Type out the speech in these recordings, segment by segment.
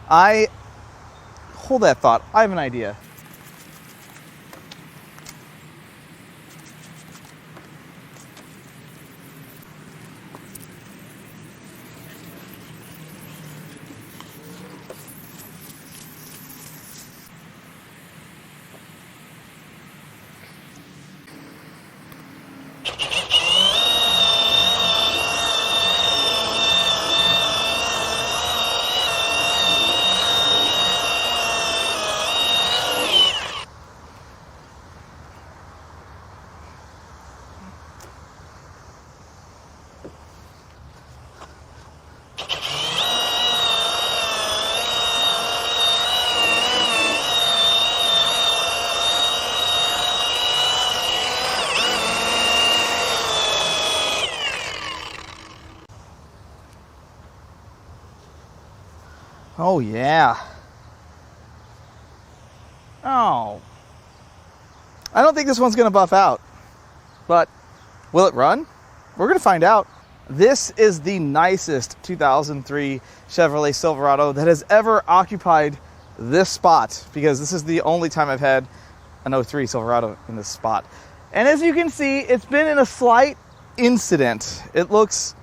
Hold that thought. I have an idea. Oh yeah. Oh. I don't think this one's gonna buff out, but will it run? We're gonna find out. This is the nicest 2003 Chevrolet Silverado that has ever occupied this spot, because this is the only time I've had an 03 Silverado in this spot. And as you can see, it's been in a slight incident. It looks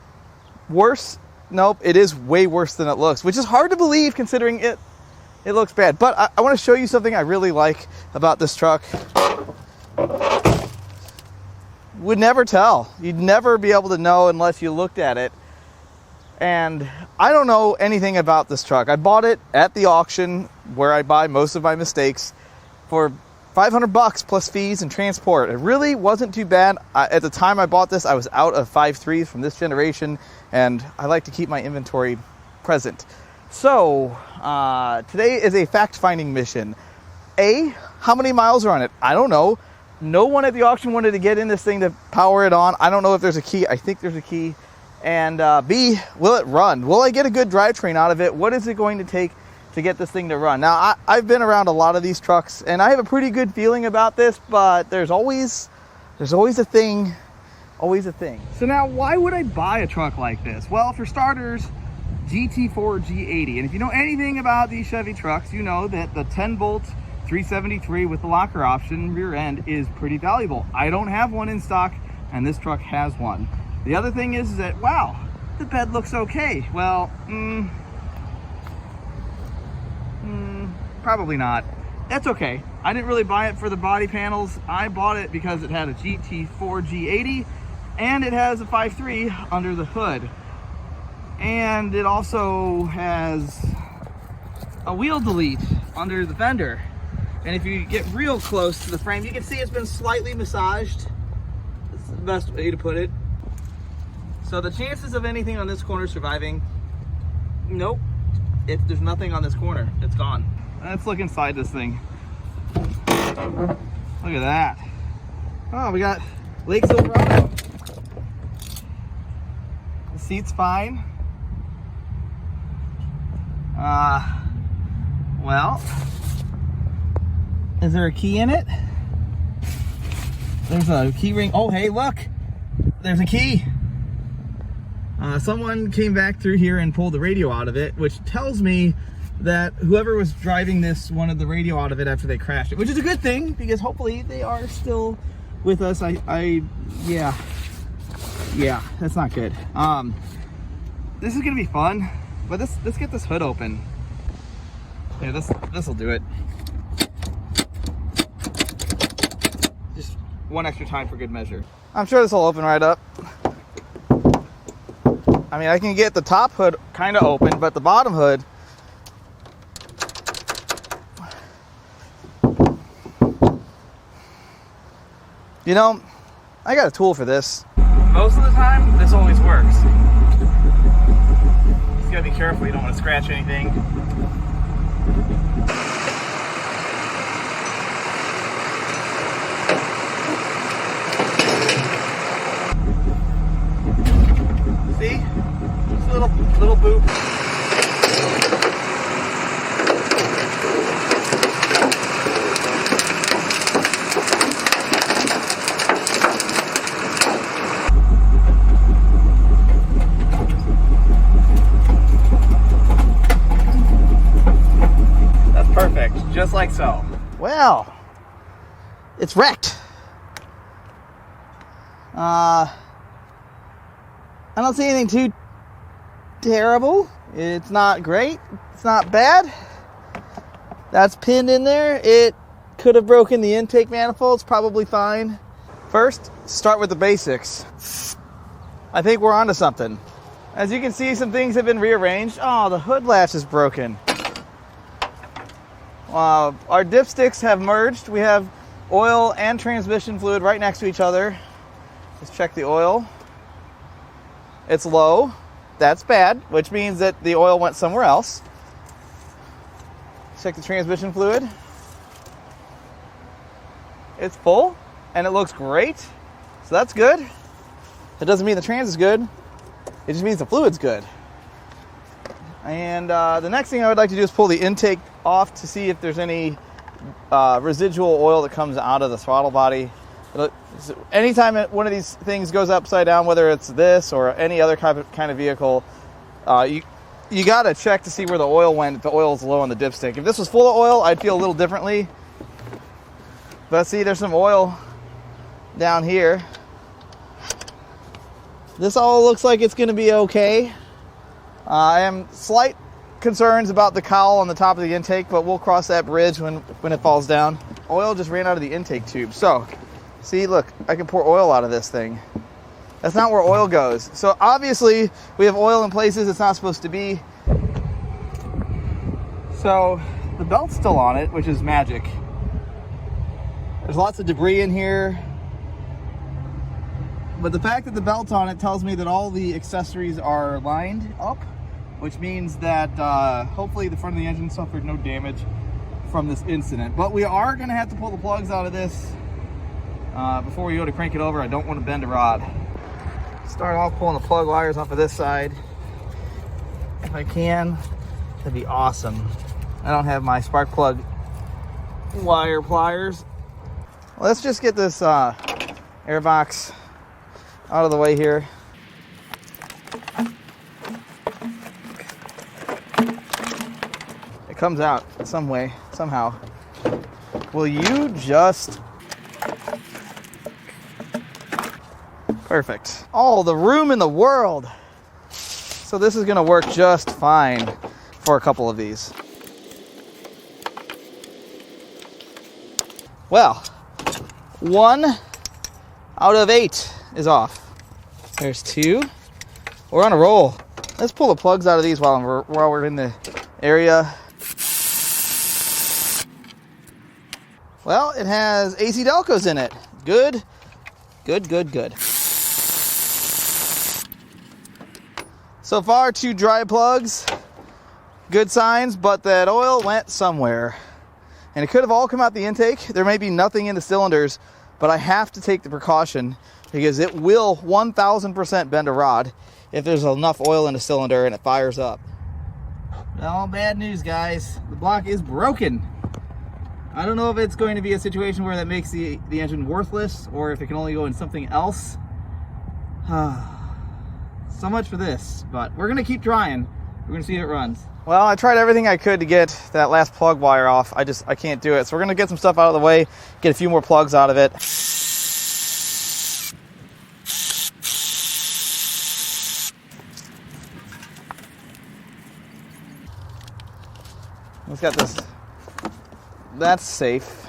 worse. Nope, it is way worse than it looks, which is hard to believe considering it looks bad. But I want to show you something I really like about this truck. Would never tell. You'd never be able to know unless you looked at it. And I don't know anything about this truck. I bought it at the auction where I buy most of my mistakes for $500 plus fees and transport. It really wasn't too bad. At the time I bought this, I was out of 5.3s from this generation, and I like to keep my inventory present. So today is a fact-finding mission. A, how many miles are on it? I don't know. No one at the auction wanted to get in this thing to power it on. I don't know if there's a key. I think there's a key. And B, will it run? Will I get a good drivetrain out of it? What is it going to take to get this thing to run? Now, I've been around a lot of these trucks, and I have a pretty good feeling about this, but there's always a thing. Always a thing. So now, why would I buy a truck like this? Well, for starters, GT4 G80. And if you know anything about these Chevy trucks, you know that the 10-bolt 373 with the locker option rear end is pretty valuable. I don't have one in stock, and this truck has one. The other thing is that, wow, the bed looks okay. Well, probably not. That's okay. I didn't really buy it for the body panels. I bought it because it had a GT4 G80 and it has a 5.3 under the hood. And it also has a wheel delete under the fender. And if you get real close to the frame, you can see it's been slightly massaged. That's the best way to put it. So the chances of anything on this corner surviving, nope. There's nothing on this corner. It's gone. Let's look inside this thing. Look at that. Oh, we got Lake Silverado. The seat's fine. Well, is there a key in it? There's a key ring. Oh, hey, look. There's a key. Someone came back through here and pulled the radio out of it, which tells me that whoever was driving this wanted the radio out of it after they crashed it, which is a good thing because hopefully they are still with us. Yeah, that's not good. This is gonna be fun, but let's get this hood open. Yeah, this will do it. Just one extra time for good measure. I'm sure this will open right up. I mean, I can get the top hood kind of open, but the bottom hood, you know, I got a tool for this. Most of the time, this always works. Just gotta be careful, you don't want to scratch anything. See? Just a little boop. just like so. Well, it's wrecked. I don't see anything too terrible. It's not great. It's not bad. That's pinned in there. It could have broken the intake manifold. It's probably fine. First, start with the basics. I think we're onto something. As you can see, some things have been rearranged. Oh, the hood latch is broken. Our dipsticks have merged. We have oil and transmission fluid right next to each other. Let's check the oil. It's low. That's bad, which means that the oil went somewhere else. Check the transmission fluid. It's full, and it looks great. So that's good. It doesn't mean the trans is good. It just means the fluid's good. And the next thing I would like to do is pull the intake off to see if there's any residual oil that comes out of the throttle body. Anytime one of these things goes upside down, whether it's this or any other kind of vehicle, you got to check to see where the oil went if the oil's low on the dipstick. If this was full of oil, I'd feel a little differently. But see, there's some oil down here. This all looks like it's going to be okay. I am slight concerns about the cowl on the top of the intake, but we'll cross that bridge when it falls down. Oil just ran out of the intake tube. So, see, look, I can pour oil out of this thing. That's not where oil goes. So obviously, we have oil in places it's not supposed to be. So the belt's still on it, which is magic. There's lots of debris in here. But the fact that the belt's on it tells me that all the accessories are lined up, which means that hopefully the front of the engine suffered no damage from this incident. But we are going to have to pull the plugs out of this before we go to crank it over. I don't want to bend a rod. Start off pulling the plug wires off of this side. If I can, that'd be awesome. I don't have my spark plug wire pliers. Let's just get this air box out of the way here. It comes out some way, somehow. Will you just... Perfect. All the room in the world. So this is going to work just fine for a couple of these. Well, 1 out of 8 is off. There's 2. We're on a roll. Let's pull the plugs out of these while we're in the area. Well, it has AC Delcos in it. Good. Good, good, good. So far, 2 dry plugs. Good signs, but that oil went somewhere. And it could have all come out the intake. There may be nothing in the cylinders, but I have to take the precaution because it will 1000% bend a rod if there's enough oil in the cylinder and it fires up. Well, bad news, guys. The block is broken. I don't know if it's going to be a situation where that makes the engine worthless or if it can only go in something else. So much for this, but we're going to keep trying. We're going to see if it runs. Well, I tried everything I could to get that last plug wire off. I can't do it. So we're going to get some stuff out of the way, get a few more plugs out of it. Let's got this. That's safe.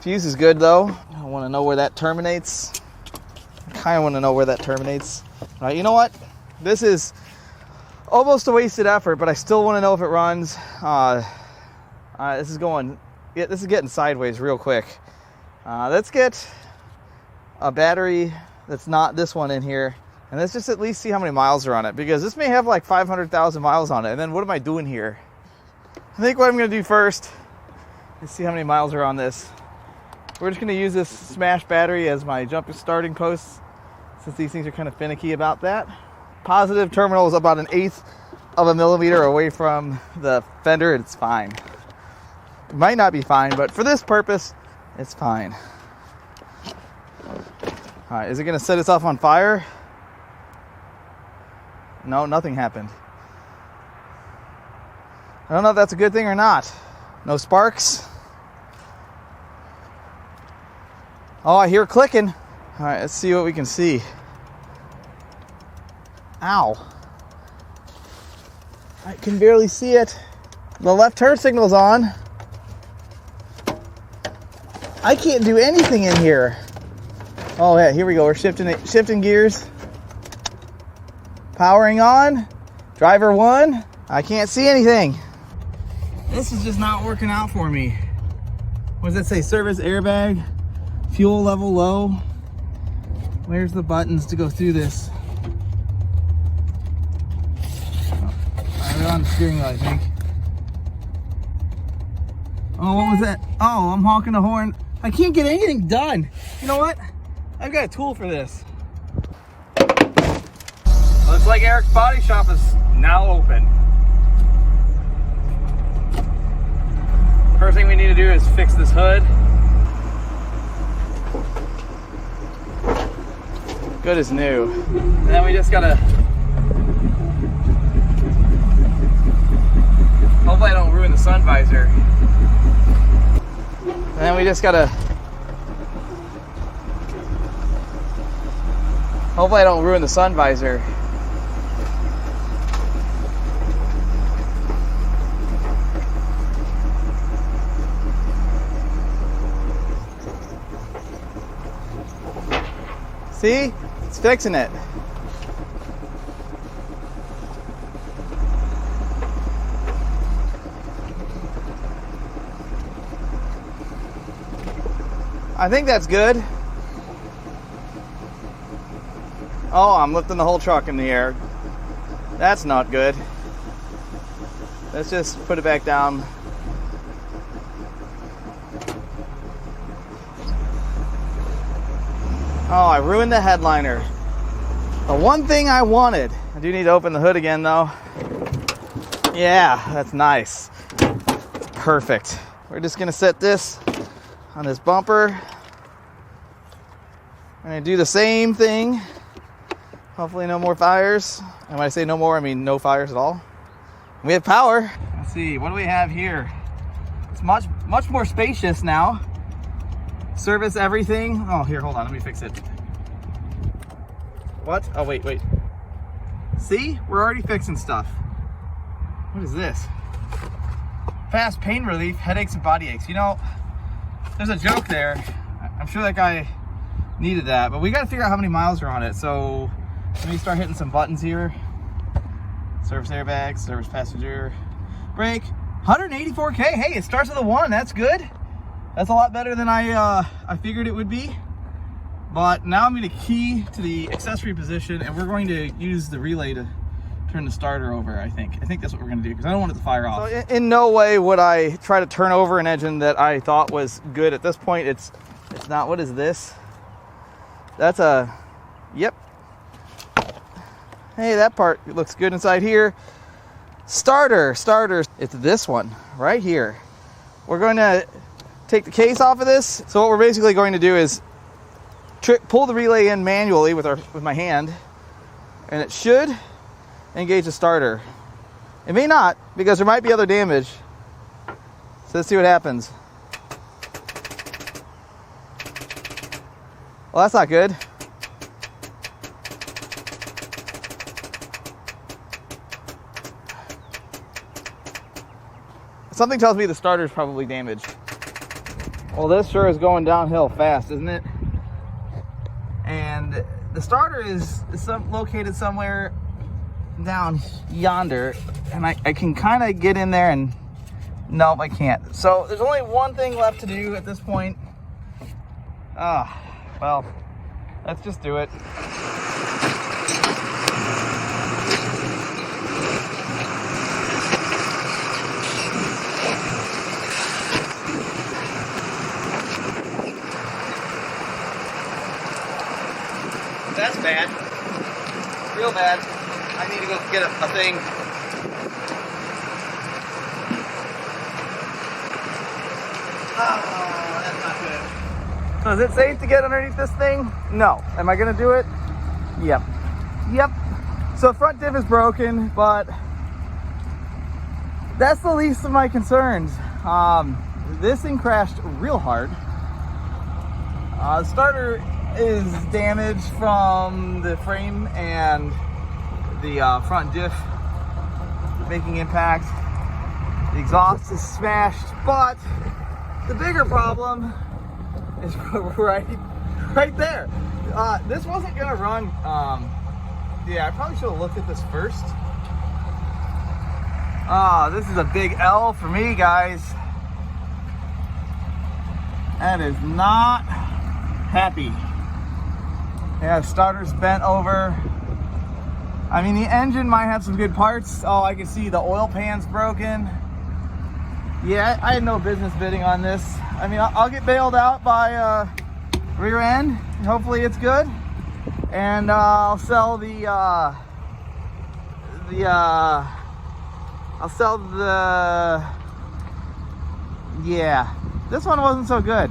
Fuse is good though. I want to know where that terminates. I kind of want to know where that terminates. All right, you know what? This is almost a wasted effort, but I still want to know if it runs. This is getting sideways real quick. Let's get a battery that's not this one in here, and let's just at least see how many miles are on it, because this may have like 500,000 miles on it, and then what am I doing here? I think what I'm going to do first is see how many miles are on this. We're just going to use this smash battery as my jump starting post, since these things are kind of finicky about that. Positive terminal is about 1/8 of a millimeter away from the fender. It's fine. It might not be fine, but for this purpose, it's fine. All right, is it going to set itself on fire? No, nothing happened. I don't know if that's a good thing or not. No sparks. Oh, I hear clicking. All right, let's see what we can see. Ow. I can barely see it. The left turn signal's on. I can't do anything in here. Oh yeah, here we go. We're shifting gears. Powering on. Driver 1. I can't see anything. This is just not working out for me. What does that say? Service airbag. Fuel level low. Where's the buttons to go through this? Oh, they're on the steering wheel, I think. Oh, what was that? Oh, I'm honking the horn. I can't get anything done. You know what? I've got a tool for this. Looks like Eric's body shop is now open. First thing we need to do is fix this hood. Good as new. And then we just gotta, hopefully I don't ruin the sun visor. And then we just gotta, hopefully I don't ruin the sun visor. See? It's fixing it. I think that's good. Oh, I'm lifting the whole truck in the air. That's not good. Let's just put it back down. Oh, I ruined the headliner. The one thing I wanted. I do need to open the hood again though. Yeah, that's nice. It's perfect. We're just gonna set this on this bumper. I'm gonna do the same thing. Hopefully no more fires. And when I say no more, I mean no fires at all. We have power. Let's see, what do we have here? It's much more spacious now. Service everything. Oh, here, hold on, let me fix it. What? Oh, wait. See? We're already fixing stuff. What is this? Fast pain relief, headaches, and body aches. You know, there's a joke there. I'm sure that guy needed that, but we got to figure out how many miles are on it. So let me start hitting some buttons here. Service airbag, service passenger, brake. 184K. Hey, it starts with a 1. That's good. That's a lot better than I figured it would be. But now I'm going to key to the accessory position, and we're going to use the relay to turn the starter over, I think. I think that's what we're going to do, because I don't want it to fire off. So in no way would I try to turn over an engine that I thought was good. At this point, it's not. What is this? That's a, yep. Hey, that part looks good inside here. Starter. It's this one right here. We're going to take the case off of this. So what we're basically going to do is pull the relay in manually with my hand, and it should engage the starter. It may not, because there might be other damage. So let's see what happens. Well, that's not good. Something tells me the starter's probably damaged. Well, this sure is going downhill fast, isn't it? And the starter is located somewhere down yonder, and I can kind of get in there, and nope, I can't. So there's only one thing left to do at this point. Well, let's just do it. That's bad. Real bad. I need to go get a thing. Oh, that's not good. So is it safe to get underneath this thing? No. Am I going to do it? Yep. So front diff is broken, but that's the least of my concerns. This thing crashed real hard. The starter is damaged from the frame and the front diff making impact. The exhaust is smashed, but the bigger problem is right there. This wasn't gonna run. Yeah, I probably should have looked at this first. This is a big L for me, guys. That is not happy. Yeah, starter's bent over. I mean, the engine might have some good parts. Oh, I can see the oil pan's broken. Yeah, I had no business bidding on this. I mean, I'll get bailed out by rear end. Hopefully it's good. And I'll sell yeah, this one wasn't so good.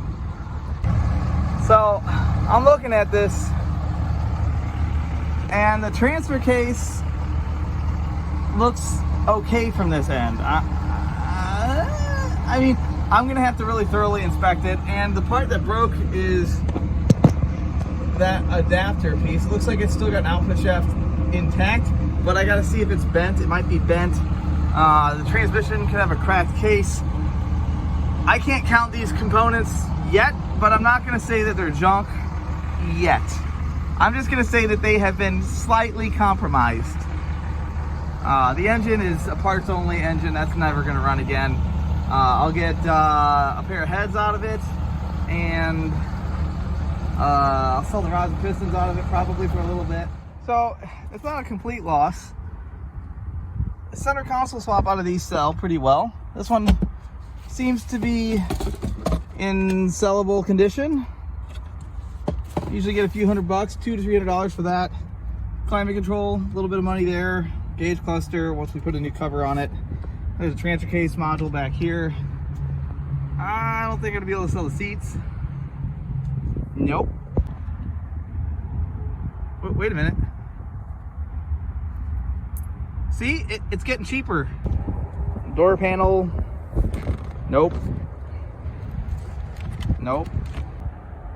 So I'm looking at this, and the transfer case looks okay from this end. I mean, I'm gonna have to really thoroughly inspect it. And the part that broke is that adapter piece. It looks like it's still got an output shaft intact, but I gotta see if it's bent. It might be bent. The transmission could have a cracked case. I can't count these components yet, but I'm not gonna say that they're junk yet. I'm just gonna say that they have been slightly compromised. The engine is a parts only engine. That's never gonna run again. I'll get a pair of heads out of it, and I'll sell the rods and pistons out of it probably for a little bit. So it's not a complete loss. The center console swap out of these sell pretty well. This one seems to be in sellable condition. Usually get a few $100, $200 to $300 for that. Climate control, a little bit of money there. Gauge cluster, once we put a new cover on it. There's a transfer case module back here. I don't think I'm gonna be able to sell the seats. Nope. Wait a minute. See, it's getting cheaper. Door panel. Nope. Nope.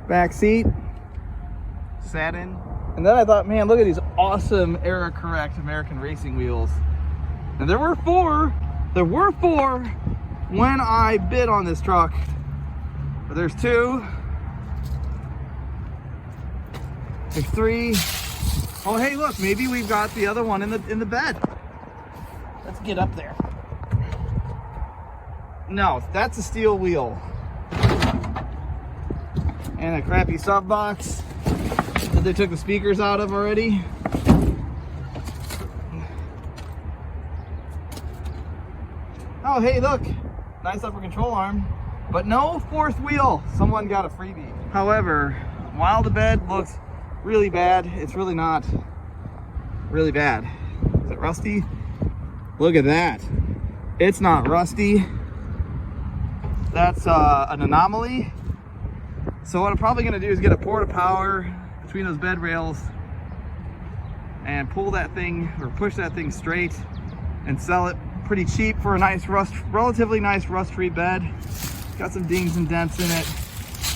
Back seat. Satin. And then I thought, man, look at these awesome era correct American racing wheels. And there were four when I bid on this truck. But there's two. There's three. Oh, hey, look, maybe we've got the other one in the bed. Let's get up there. No, that's a steel wheel. And a crappy sub box that they took the speakers out of already. Oh, hey, look, nice upper control arm, but no fourth wheel. Someone got a freebie. However, while the bed looks really bad, it's really not really bad. Is it rusty? Look at that. It's not rusty. That's an anomaly. So what I'm probably gonna do is get a port of power between those bed rails and pull that thing, or push that thing straight and sell it pretty cheap for a nice relatively nice rust-free bed. Got some dings and dents in it.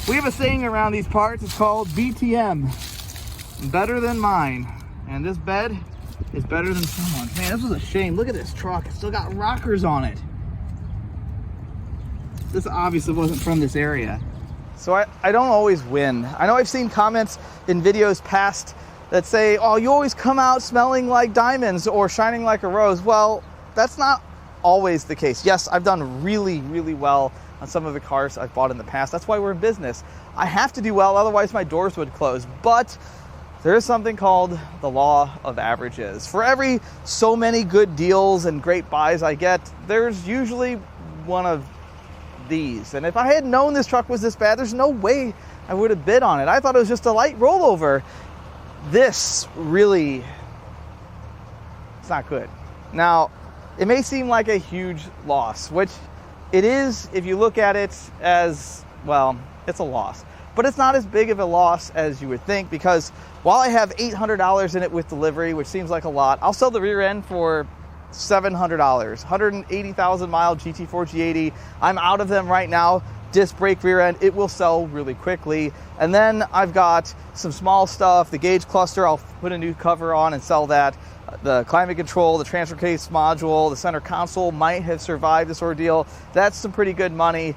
We have a saying around these parts, it's called BTM, better than mine. And this bed is better than someone's. Man, this was a shame. Look at this truck, it's still got rockers on it. This obviously wasn't from this area. So I don't always win. I know I've seen comments in videos past that say, oh, you always come out smelling like diamonds or shining like a rose. Well, that's not always the case. Yes, I've done really, really well on some of the cars I've bought in the past. That's why we're in business. I have to do well, otherwise my doors would close. But there is something called the law of averages. For every so many good deals and great buys I get, there's usually one of these. And if I had known this truck was this bad, there's no way I would have bid on it. I thought it was just a light rollover. This really, it's not good. Now, it may seem like a huge loss, which it is if you look at it as, well, it's a loss. But it's not as big of a loss as you would think, because while I have $800 in it with delivery, which seems like a lot, I'll sell the rear end for $700. 180,000 mile GT4 G80. I'm out of them right now. Disc brake rear end, it will sell really quickly. And then I've got some small stuff, the gauge cluster, I'll put a new cover on and sell that. The climate control, the transfer case module, the center console might have survived this ordeal. That's some pretty good money.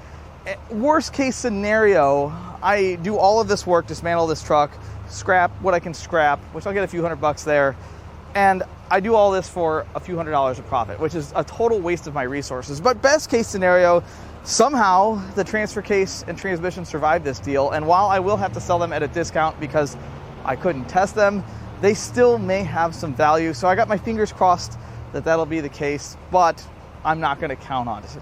Worst case scenario, I do all of this work, dismantle this truck, scrap what I can scrap, which I'll get a few $100 there. And I do all this for a few $100s of profit, which is a total waste of my resources. But best case scenario, somehow the transfer case and transmission survived this deal. And while I will have to sell them at a discount because I couldn't test them, they still may have some value. So I got my fingers crossed that that'll be the case, but I'm not going to count on it.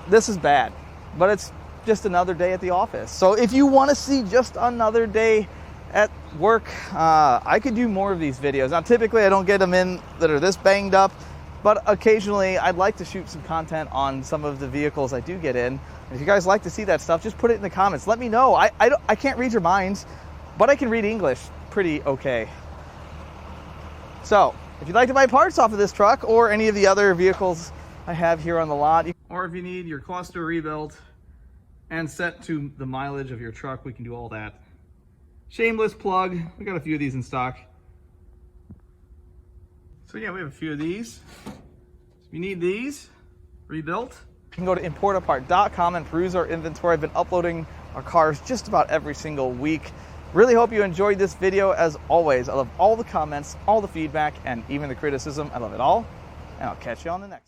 This is bad, but it's just another day at the office. So if you want to see just another day at work, I could do more of these videos. Now, typically I don't get them in that are this banged up, but occasionally I'd like to shoot some content on some of the vehicles I do get in. And if you guys like to see that stuff, just put it in the comments. Let me know. I can't read your minds, but I can read English pretty okay. So if you'd like to buy parts off of this truck or any of the other vehicles I have here on the lot, or if you need your cluster rebuilt and set to the mileage of your truck, we can do all that. Shameless plug, we got a few of these in stock. So yeah, we have a few of these. If you need these rebuilt, you can go to importapart.com and peruse our inventory. I've been uploading our cars just about every single week. Really hope you enjoyed this video. As always, I love all the comments, all the feedback, and even the criticism. I love it all, and I'll catch you on the next one.